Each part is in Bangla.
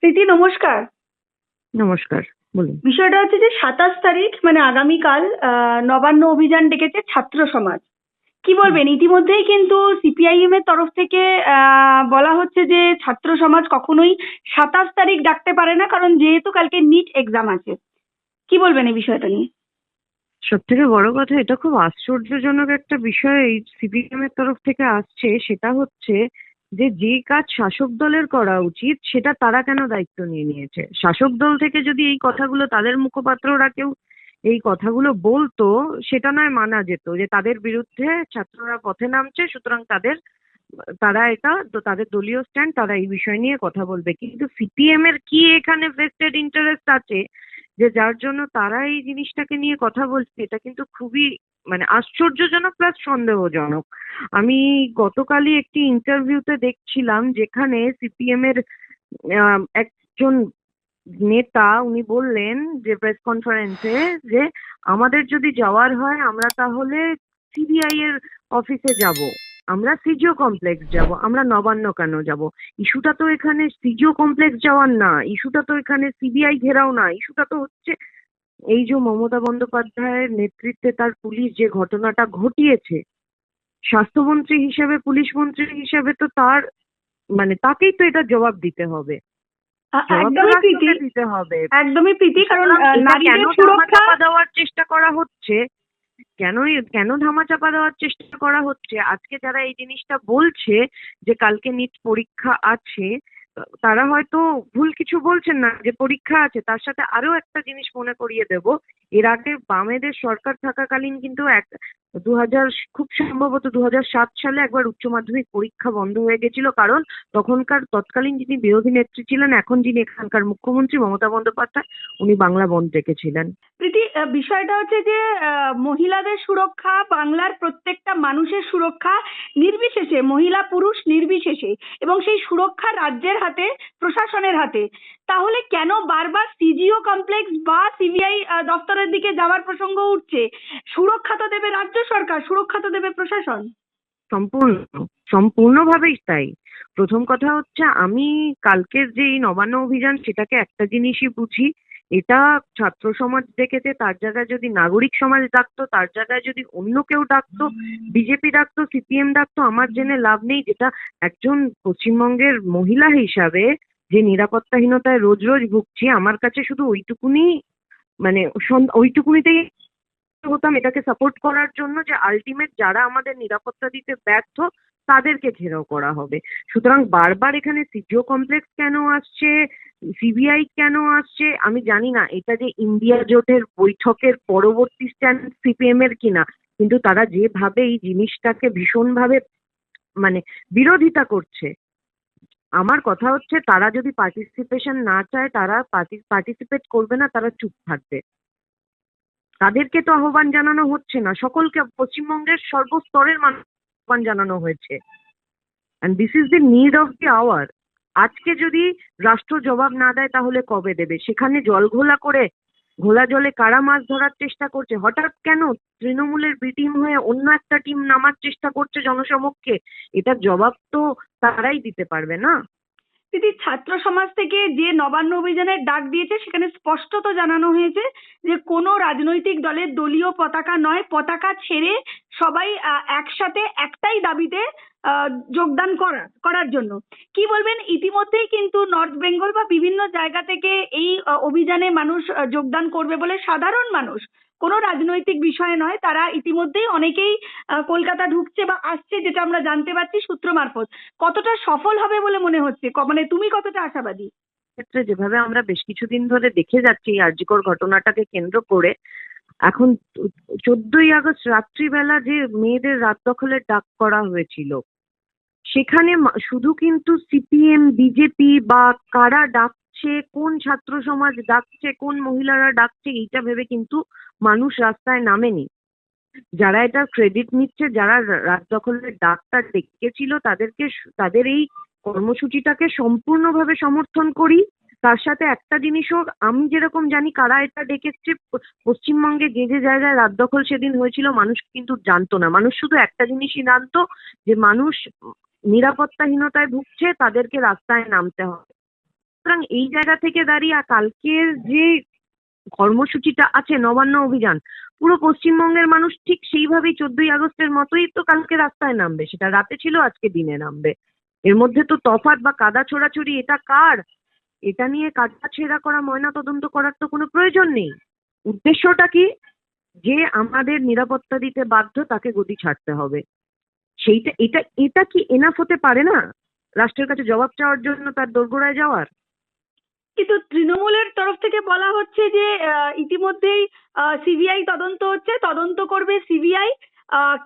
প্রীতি, নমস্কার। নমস্কার, বলুন। বিষয়টা হচ্ছে যে 27 তারিখ মানে আগামীকাল নবান্ন অভিযান ডেকেছে ছাত্র সমাজ। কি হুম। বলবেন? ইতিমধ্যেই কিন্তু সিপিআইএম এর তরফ থেকে বলা হচ্ছে যে ছাত্র সমাজ কখনোই 27 তারিখ ডাকতে পারে না, কারণ যেহেতু কালকে নিট এক্সাম আছে। কি বলবেন এই বিষয়টা নিয়ে? সব থেকে বড় কথা, এটা খুব আশ্চর্যজনক একটা বিষয় এই সিপিএম এর তরফ থেকে আসছে। সেটা হচ্ছে যে যে কাজ শাসক দলের করা উচিত সেটা তারা কেন দায়িত্ব নিয়ে নিয়েছে। শাসক দল থেকে যদি এই কথাগুলো তাদের মুখপাত্ররা কেউ এই কথাগুলো বলতো, সেটা নয় মানা যেত যে তাদের বিরুদ্ধে ছাত্ররা পথে নামছে, সুতরাং তারা এটা তো তাদের দলীয় স্ট্যান্ড, তারা এই বিষয় নিয়ে কথা বলবে। কিন্তু সিপিএম এর কি এখানে ভেস্টেড ইন্টারেস্ট আছে যে যার জন্য তারা এই জিনিসটাকে নিয়ে কথা বলছে? এটা কিন্তু খুবই আশ্চর্যজনক প্লাস সন্দেহজনক। আমি গতকালই একটি ইন্টারভিউতে দেখছিলাম যেখানে সিপিএম এর একজন নেতা উনি বললেন যে প্রেস কনফারেন্সে যে আমাদের যদি যাওয়ার হয় আমরা তাহলে সিবিআই এর অফিসে যাব, আমরা সিজিও কমপ্লেক্স যাব, আমরা নবান্ন কেন যাব? ইস্যুটা তো এখানে সিজিও কমপ্লেক্স যাওয়ার না, ইস্যুটা তো এখানে সিবিআই ঘেরাও না, ইস্যুটা তো হচ্ছে এই যে মমতা বন্দ্যোপাধ্যায়ের নেতৃত্বে তার পুলিশ যে ঘটনাটা ঘটিয়েছে। স্বাস্থ্যমন্ত্রী হিসেবে, পুলিশ মন্ত্রী হিসেবে তো তার তাকেই তো এটা জবাব দিতে হবে। জবাব তো একদমই প্রীতি, রাষ্ট্রকে দিতে হবে। একদমই প্রীতি, কারণ সুতরাং এটা কেন নারীদের সুরক্ষা। ধামাচাপা দেওয়ার চেষ্টা করা হচ্ছে? কেন ধামাচাপা দেওয়ার চেষ্টা করা হচ্ছে? আজকে যারা এই জিনিসটা বলছে যে কালকে নিট পরীক্ষা আছে, তারা হয়তো ভুল কিছু বলছেন না। যে পরীক্ষা আছে তার সাথে আরো একটা জিনিস মনে করিয়ে দেব। এর আগে বামেদের সরকার থাকাকালীন কিন্তু 2000, খুব সম্ভবত 2007 সালে একবার উচ্চ মাধ্যমিক পরীক্ষা বন্ধ হয়ে গেছিল, কারণ তৎকালীন যিনি বিরোধী নেত্রী ছিলেন, এখন যিনি এখানকার মুখ্যমন্ত্রী মমতা বন্দ্যোপাধ্যায়, উনি বাংলা বন্ধ রেখেছিলেন। প্রীতি, বিষয়টা হচ্ছে যে মহিলাদের সুরক্ষা, বাংলার প্রত্যেকটা মানুষের সুরক্ষা, নির্বিশেষে মহিলা পুরুষ নির্বিশেষে, এবং সেই সুরক্ষা রাজ্যের হাতে, প্রশাসনের হাতে। তাহলে কেন বারবার সিজিও কমপ্লেক্স বা সিবিআই দপ্তরের দিকে যাওয়ার প্রসঙ্গ উঠছে? সুরক্ষা তো দেবে রাজ্য সরকার, সুরক্ষা তো দেবে প্রশাসন। সম্পূর্ণ সম্পূর্ণভাবেই তাই। প্রথম কথা হচ্ছে, আমি কালকের যে এই নবান্ন অভিযান সেটাকে একটা জিনিসই বুঝি, এটা ছাত্র সমাজ ডেকেছে, তার জায়গায় যদি নাগরিক সমাজ ডাকতো, তার জায়গায় যদি অন্য কেউ ডাকতো, বিজেপি ডাকতো, সিপিএম ডাকতো, আমার জেনে লাভ নেই। যেটা একজন পশ্চিমবঙ্গের মহিলা হিসাবে যে নিরাপত্তাহীনতায় রোজ রোজ ভুগছি, আমার কাছে শুধু ওইটুকুনি ওইটুকুনিতেই হতাম এটাকে সাপোর্ট করার জন্য যে আলটিমেট যারা আমাদের নিরাপত্তা দিতে ব্যর্থ তাদেরকে ঘেরাও করা হবে। সুতরাং বারবার এখানে সিজিও কমপ্লেক্স কেন আসছে, সিবিআই কেন আসছে, আমি জানি না এটা যে ইন্ডিয়া জোটের বৈঠকের পরবর্তী স্ট্যান্ড সিপিএম এর কিনা, কিন্তু তারা যেভাবে এই জিনিসটাকে ভীষণভাবে মানে বিরোধিতা করছে। আমার কথা হচ্ছে, তারা যদি পার্টিসিপেশন না চায়, তারা পার্টিসিপেট করবে না, তারা চুপ থাকবে। তাদেরকে তো আহ্বান জানানো হচ্ছে না, সকলকে পশ্চিমবঙ্গের সর্বস্তরের মানুষ আহ্বান জানানো হয়েছে। And this is the need of the hour. আজকে যদি রাষ্ট্র জবাব না দেয় তাহলে কবে দেবে? সেখানে জল ঘোলা করে, ঘোলা জলে কারা মাছ ধরার চেষ্টা করছে? হঠাৎ কেন তৃণমূলের বি টিম হয়ে অন্য একটা টিম নামার চেষ্টা করছে জনসমক্ষে? এটার জবাব তো তারাই দিতে পারবে না। দিদি, ছাত্র সমাজ থেকে যে নবান্ন অভিযানের ডাক দিয়েছে সেখানে স্পষ্টত জানানো হয়েছে যে কোনো রাজনৈতিক দলের দলীয় পতাকা নয়, পতাকা ছেড়ে সবাই একসাথে একটাই দাবিতে যোগদান করার জন্য। কি বলবেন? ইতিমধ্যেই কিন্তু নর্থ বেঙ্গল বা বিভিন্ন জায়গা থেকে এই অভিযানে মানুষ যোগদান করবে বলে, সাধারণ মানুষ, কোনো রাজনৈতিক বিষয় নয়, তারা ইতিমধ্যেই অনেকেই কলকাতা ঢুকছে বা আসছে, যেটা আমরা জানতে পারছি সূত্র মারফত। কতটা সফল হবে বলে মনে হচ্ছে? মানে তুমি কতটা আশাবাদী? ক্ষেত্রে যেভাবে আমরা বেশ কিছুদিন ধরে দেখে যাচ্ছি এই আরজিকর ঘটনাটাকে কেন্দ্র করে, এখন 14ই আগস্ট রাত্রিবেলা যে মেয়েদের রাত দখলের ডাক করা হয়েছিল, সেখানে শুধু কিন্তু সিপিএম, বিজেপি বা কারা ডাকছে, কোন ছাত্র সমাজ ডাকছে, কোন মহিলারা ডাকছে, এইটা ভেবে কিন্তু মানুষ রাস্তায় নামেনি। যারা এটা ক্রেডিট নিচ্ছে, যারা রাত দখলের ডাকটা ডেকেছিল, তাদের এই কর্মসূচিটাকে সম্পূর্ণভাবে সমর্থন করি। তার সাথে একটা জিনিসও আমি যেরকম জানি কারা এটা ডেকেছে, পশ্চিমবঙ্গে যে যে জায়গায় রাত দখল সেদিন হয়েছিল মানুষ কিন্তু জানতো না। মানুষ শুধু একটা জিনিসই জানতো, যে মানুষ নিরাপত্তাহীনতায় ভুগছে, তাদেরকে রাস্তায় নামতে হবে। সুতরাং এই জায়গা থেকে দাঁড়িয়ে কালকের যে কর্মসূচিটা আছে নবান্ন অভিযান, পুরো পশ্চিমবঙ্গের মানুষ ঠিক সেইভাবেই 14ই আগস্টের মতোই তো কালকে রাস্তায় নামবে। সেটা রাতে ছিল, আজকে দিনে নামবে। এর মধ্যে তো তফাৎ বা কাদা ছোড়াছুড়ি এটা কার, এটা নিয়ে কাদা ছেঁড়া করা, ময়না তদন্ত করার তো কোনো প্রয়োজন নেই। উদ্দেশ্যটা কি? যে আমাদের নিরাপত্তা দিতে বাধ্য তাকে গদি ছাড়তে হবে। সেইটা এটা এটা কি এনাফ হতে পারে না রাষ্ট্রের কাছে জবাব চাওয়ার জন্য, তার দোরগোড়ায় যাওয়ার? কিন্তু তৃণমূলের তরফ থেকে বলা হচ্ছে যে ইতিমধ্যেই সিবিআই তদন্ত হচ্ছে, তদন্ত করবে সিবিআই,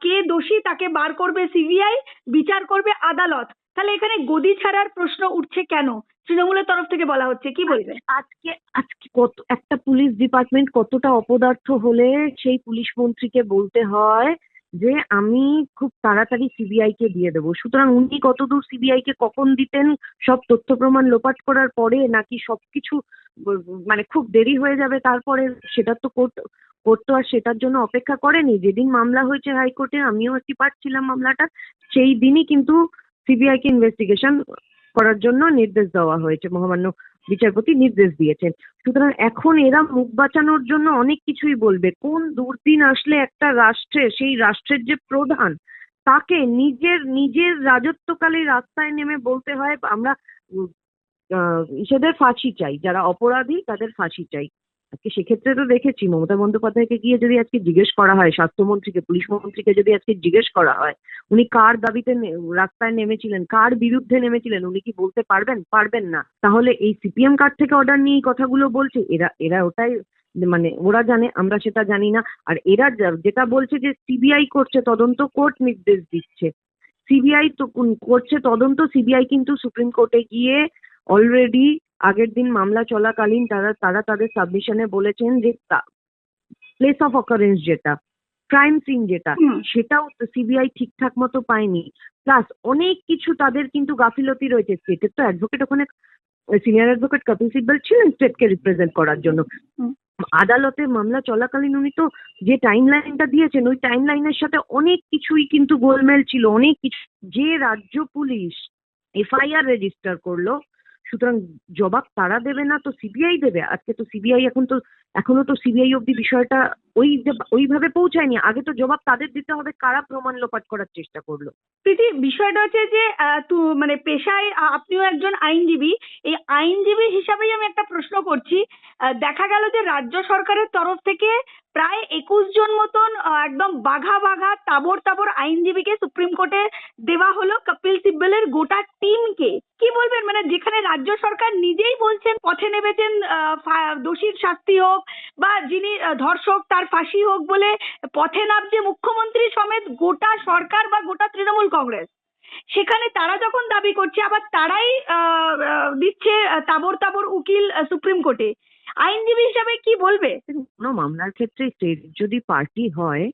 কে দোষী তাকে বার করবে সিবিআই, বিচার করবে আদালত। তাহলে এখানে গদি ছাড়ার প্রশ্ন উঠছে কেন? তৃণমূলের তরফ থেকে বলা হচ্ছে, কি বলবেন? আজকে আজকে কত একটা পুলিশ ডিপার্টমেন্ট কতটা অপদার্থ হলে সেই পুলিশ মন্ত্রীকে বলতে হয় যে আমি খুব তাড়াতাড়ি সিবিআই কে দিয়ে দেবো। সুতরাং উনি কতদূর সিবিআই কে কখন দিতেন, সব তথ্য প্রমাণ লোপাট করার পরে নাকি সবকিছু মানে খুব দেরি হয়ে যাবে তারপরে? সেটা তো কোর্ট তো আর সেটার জন্য অপেক্ষা করেনি। যেদিন মামলা হয়েছে হাইকোর্টে, আমিও একটি পার্ট ছিলাম মামলাটার, সেই দিনই কিন্তু সিবিআই কে ইনভেস্টিগেশন করার জন্য নির্দেশ দেওয়া হয়েছে, মহামান্য বিচারপতি নির্দেশ দিয়েছেন। সুতরাং এখন এরা মুখ বাঁচানোর জন্য অনেক কিছুই বলবে। কোন দুর্দিন আসলে একটা রাষ্ট্রে সেই রাষ্ট্রের যে প্রধান তাকে নিজের নিজের রাজত্বকালে রাস্তায় নেমে বলতে হয় আমরা ইসেদের ফাঁসি চাই, যারা অপরাধী তাদের ফাঁসি চাই। আজকে সেক্ষেত্রে তো দেখেছি মমতা বন্দ্যোপাধ্যায়কে গিয়ে যদি আজকে জিজ্ঞেস করা হয়, স্বাস্থ্যমন্ত্রীকে, পুলিশ মন্ত্রীকে যদি আজকে জিজ্ঞেস করা হয় উনি কার দাবিতে রাস্তায় নেমেছিলেন, কার বিরুদ্ধে নেমেছিলেন, উনি কি বলতে পারবেন? পারবেন না। তাহলে এই সিপিএম কার্ড থেকে অর্ডার নিয়ে এই কথাগুলো বলছে। এরা এরা ওটাই মানে ওরা জানে, আমরা সেটা জানি না। আর এরা যেটা বলছে যে সিবিআই করছে তদন্ত, কোর্ট নির্দেশ দিচ্ছে। সিবিআই তো করছে তদন্ত, সিবিআই কিন্তু সুপ্রিম কোর্টে গিয়ে অলরেডি আগের দিন মামলা চলাকালীন তারা তাদের সাবমিশনে বলেছেন যে প্লেস অফ অকারেন্স যেটা, ক্রাইম সিন যেটা, সেটাও সিবিআই ঠিকঠাক মতো পায়নি। প্লাস অনেক কিছু তাদের কিন্তু গাফিলতি রয়েছে। স্টেটের তো অ্যাডভোকেট ওখানে, সিনিয়র অ্যাডভোকেট কপিল সিব্বল ছিলেন স্টেটকে রিপ্রেজেন্ট করার জন্য। আদালতে মামলা চলাকালীন উনি তো যে টাইম লাইনটা দিয়েছেন ওই টাইম লাইনের সাথে অনেক কিছুই কিন্তু গোলমেল ছিল, অনেক কিছু। যে রাজ্য পুলিশ এফআইআর রেজিস্টার করলো, সুতরাং জবাব তারা দেবে না তো সিবিআই দেবে? আজকে তো সিবিআই এখনো তো সিবিআই অব্দি বিষয়টা ওইভাবে পৌঁছায়নি। আগে তো জবাব তাদের দিতে হবে কারা প্রমাণ লোপাট করার চেষ্টা করলো। প্রীতি, বিষয়টা হচ্ছে যে মানে পেশায় আপনিও একজন আইনজীবী, এই আইনজীবী হিসাবেই আমি একটা প্রশ্ন করছি। দেখা গেল যে রাজ্য সরকারের তরফ থেকে প্রায় 21 জন মতন একদম বাঘা বাঘা তাবড় তাবড় আইনজীবীকে সুপ্রিম কোর্টে দেওয়া হলো, কপিল সিব্বলের গোটা টিমকে। কি বলবেন, মানে যেখানে রাজ্য সরকার নিজেই বলছেন পথে নেমেছেন দোষীর শাস্তি হোক বা যিনি ধর্ষক তার ফাঁসি হোক বলে পথে নামছে মুখ্যমন্ত্রী সমেত গোটা সরকার বা গোটা তৃণমূল কংগ্রেস, সেখানে তারা যখন দাবি করছে আবার তারাই দিচ্ছে তাবড় তাবড় উকিল সুপ্রিম কোর্টে। আইনজীবী হিসাবে কি বলবে? কোনো মামলার ক্ষেত্রে স্টেট যদি পার্টি হয়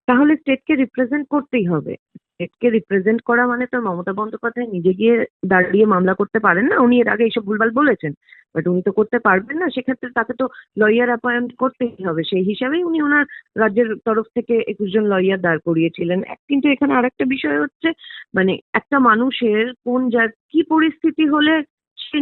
তাহলে স্টেটকে রিপ্রেজেন্ট করতেই হবে। স্টেটকে রিপ্রেজেন্ট করা মানে তো মমতা বন্দ্যোপাধ্যায় নিজে গিয়ে দাঁড়িয়ে মামলা করতে পারেন না। উনি এর আগে এইসব ভুলভাল বলেছেন, বাট উনি তো করতে পারবেন না। সেক্ষেত্রে তাকে তো লয়ার অ্যাপয়েন্ট করতেই হবে। সেই হিসাবেই উনি ওনার রাজ্যের তরফ থেকে 21 জন লয়ার দাঁড় করিয়েছিলেন। কিন্তু এখানে আরেকটা বিষয় হচ্ছে, মানে একটা মানুষের কি পরিস্থিতি হলে সে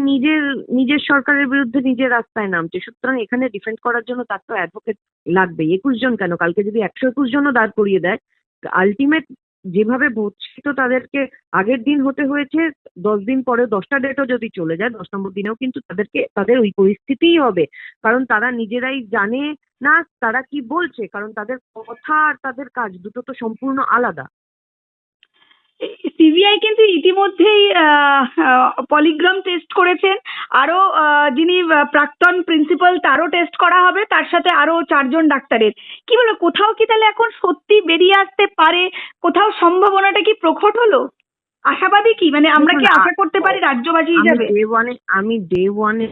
নিজের সরকারের বিরুদ্ধে নিজের রাস্তায় নামছে। সুতরাং এখানে ডিফেন্ড করার জন্য তার তো অ্যাডভোকেট লাগবে। 21 জন কেন, কালকে যদি 121 জনও দাঁড় করিয়ে দেয়, আলটিমেট যেভাবে হচ্ছে তো তাদেরকে আগের দিন হতে হয়েছে, 10 দিন পরে 10টা ডেটও যদি চলে যায়, 10 নম্বর দিনেও কিন্তু তাদের ওই পরিস্থিতিই হবে। কারণ তারা নিজেরাই জানে না তারা কি বলছে, কারণ তাদের কথা আর তাদের কাজ দুটো তো সম্পূর্ণ আলাদা। সিবিআই কিন্তু ইতিমধ্যেই পলিগ্রাম টেস্ট করেছেন, আরো যিনি প্রাক্তন প্রিন্সিপাল তারও টেস্ট করা হবে, তার সাথে আরো 4 জন ডাক্তারের। কি বলো, কোথাও কি তাহলে এখন সত্যি বেরিয়ে আসতে পারে? কোথাও সম্ভাবনাটা কি প্রকট হলো? আশাবাদী কি, মানে আমরা কি আশা করতে পারি রাজ্যবাসী হিসাবে? আমি ডে ওয়ানে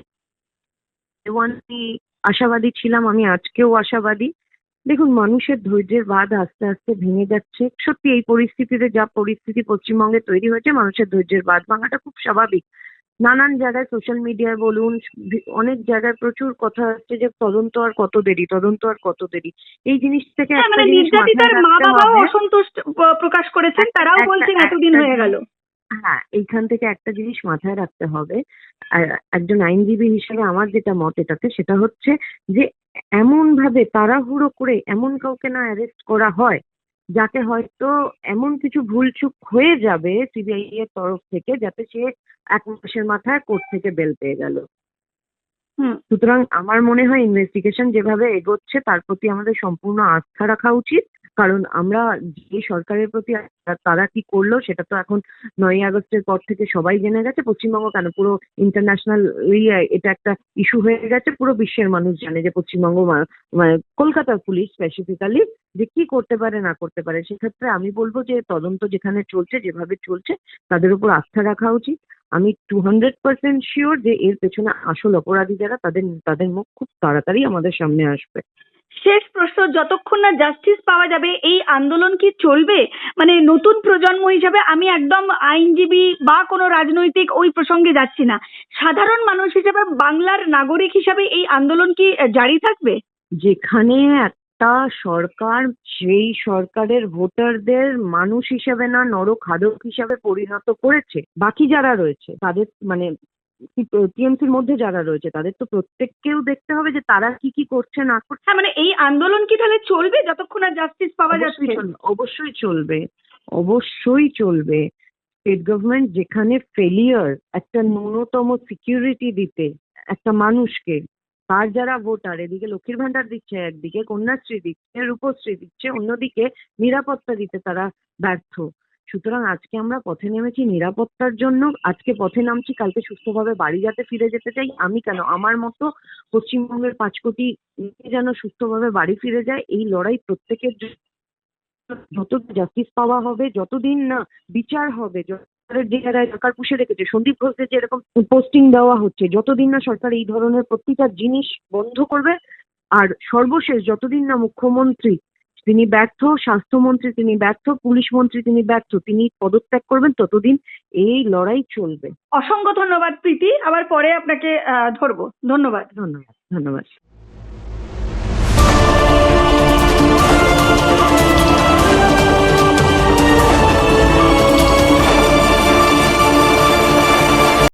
আশাবাদী ছিলাম, আমি আজকেও আশাবাদী। দেখুন, মানুষের ধৈর্যের বাঁধ আস্তে আস্তে ভেঙে যাচ্ছে। সত্যি এই পরিস্থিতিতে যা পরিস্থিতি পশ্চিমবঙ্গে তৈরি হয়েছে, মানুষের ধৈর্যের বাঁধ ভাঙাটা খুব স্বাভাবিক। নানান জায়গায় সোশ্যাল মিডিয়ায় বলুন, অনেক জায়গায় প্রচুর কথা হচ্ছে যে তদন্ত আর কত দেরি, তদন্ত আর কত দেরি। এই জিনিস থেকে একটা মানে জিনিস মাথায় নির্যাতিতার মা রাখতে বাবাও হবে। অসন্তুষ্ট প্রকাশ করেছেন, তারাও বলছেন এতদিন হয়ে গেল। হ্যাঁ, এইখান থেকে একটা জিনিস মাথায় রাখতে হবে। আর একজন আইনজীবী হিসেবে আমার যেটা মত এটাতে, সেটা হচ্ছে যে এমন ভাবে তাড়াহুড়ো করে এমন কাউকে না অ্যারেস্ট করা হয় যাতে হয়তো এমন কিছু ভুলচুক হয়ে যাবে সিবিআই এর তরফ থেকে, যাতে সে 1 মাসের মাথায় কোর্ট থেকে বেল পেয়ে গেল। হুম। সুতরাং আমার মনে হয় ইনভেস্টিগেশন যেভাবে এগোচ্ছে তার প্রতি আমাদের সম্পূর্ণ আস্থা রাখা উচিত। কারণ আমরা যে সরকারের প্রতি তারা কি করলো সেটা তো এখন 9ই আগস্টের পর থেকে সবাই জেনে গেছে। পশ্চিমবঙ্গ কেন, পুরো ইন্টারন্যাশনাল এটা একটা ইস্যু হয়ে গেছে। পুরো বিশ্বের মানুষ জানে যে পশ্চিমবঙ্গ মানে কলকাতার পুলিশ স্পেসিফিক্যালি যে কি করতে পারে না করতে পারে। সেক্ষেত্রে আমি বলবো যে তদন্ত যেখানে চলছে, যেভাবে চলছে, তাদের উপর আস্থা রাখা উচিত। আমি 200% শিওর যে এর পেছনে আসল অপরাধী যারা, তাদের তাদের মুখ খুব তাড়াতাড়ি আমাদের সামনে আসবে। শেষ প্রশ্ন, যতক্ষণ না জাস্টিস পাওয়া যাবে এই আন্দোলন কি চলবে? মানে নতুন প্রজন্ম হিসাবে, আমি একদম আইনজীবী বা কোনো রাজনৈতিক ওই প্রসঙ্গে যাচ্ছি না, সাধারণ মানুষ হিসেবে, বাংলার নাগরিক হিসাবে এই আন্দোলন কি জারি থাকবে? যেখানে একটা সরকার সেই সরকারের ভোটারদের মানুষ হিসেবে না নরখাদক হিসাবে পরিণত করেছে, বাকি যারা রয়েছে তাদের মানে টিএমসির মধ্যে যারা রয়েছে তাদের তো প্রত্যেককেও দেখতে হবে যে তারা কি কি করছে না করছে। হ্যাঁ, মানে এই আন্দোলন কি তাহলে চলবে যতক্ষণ না জাস্টিস পাওয়া যাচ্ছে? অবশ্যই চলবে, অবশ্যই চলবে। স্টেট গভর্নমেন্ট যেখানে ফেলিয়ার একটা ন্যূনতম সিকিউরিটি দিতে একটা মানুষকে, তার যারা ভোটার, এদিকে লক্ষ্মীর ভান্ডার দিচ্ছে, একদিকে কন্যাশ্রী দিচ্ছে, রূপশ্রী দিচ্ছে, অন্যদিকে নিরাপত্তা দিতে তারা ব্যর্থ। সুতরাং আজকে আমরা পথে নেমেছি নিরাপত্তার জন্য, আজকে পথে নামছি কালকে সুস্থভাবে বাড়ি যাতে ফিরে যেতে চাই। আমি কেন, আমার মতো পশ্চিমবঙ্গের 5 কোটি যেন সুস্থভাবে বাড়ি ফিরে যায়, এই লড়াই প্রত্যেকের জন্য। যত জাস্টিস পাওয়া হবে, যতদিন না বিচার হবে, সরকারের যে জায়গায় সরকার পুষে রেখেছে, সন্দীপ ঘোষদের যে এরকম পোস্টিং দেওয়া হচ্ছে, যতদিন না সরকার এই ধরনের প্রতিটা জিনিস বন্ধ করবে, আর সর্বশেষ যতদিন না মুখ্যমন্ত্রী তিনি ব্যর্থ, স্বাস্থ্যমন্ত্রী তিনি ব্যর্থ, পুলিশ মন্ত্রী তিনি ব্যর্থ, তিনি পদত্যাগ করবেন, ততদিন এই লড়াই চলবে। অসংখ্য ধন্যবাদ প্রীতি, আবার পরে আপনাকে ধরবো। ধন্যবাদ। ধন্যবাদ, ধন্যবাদ।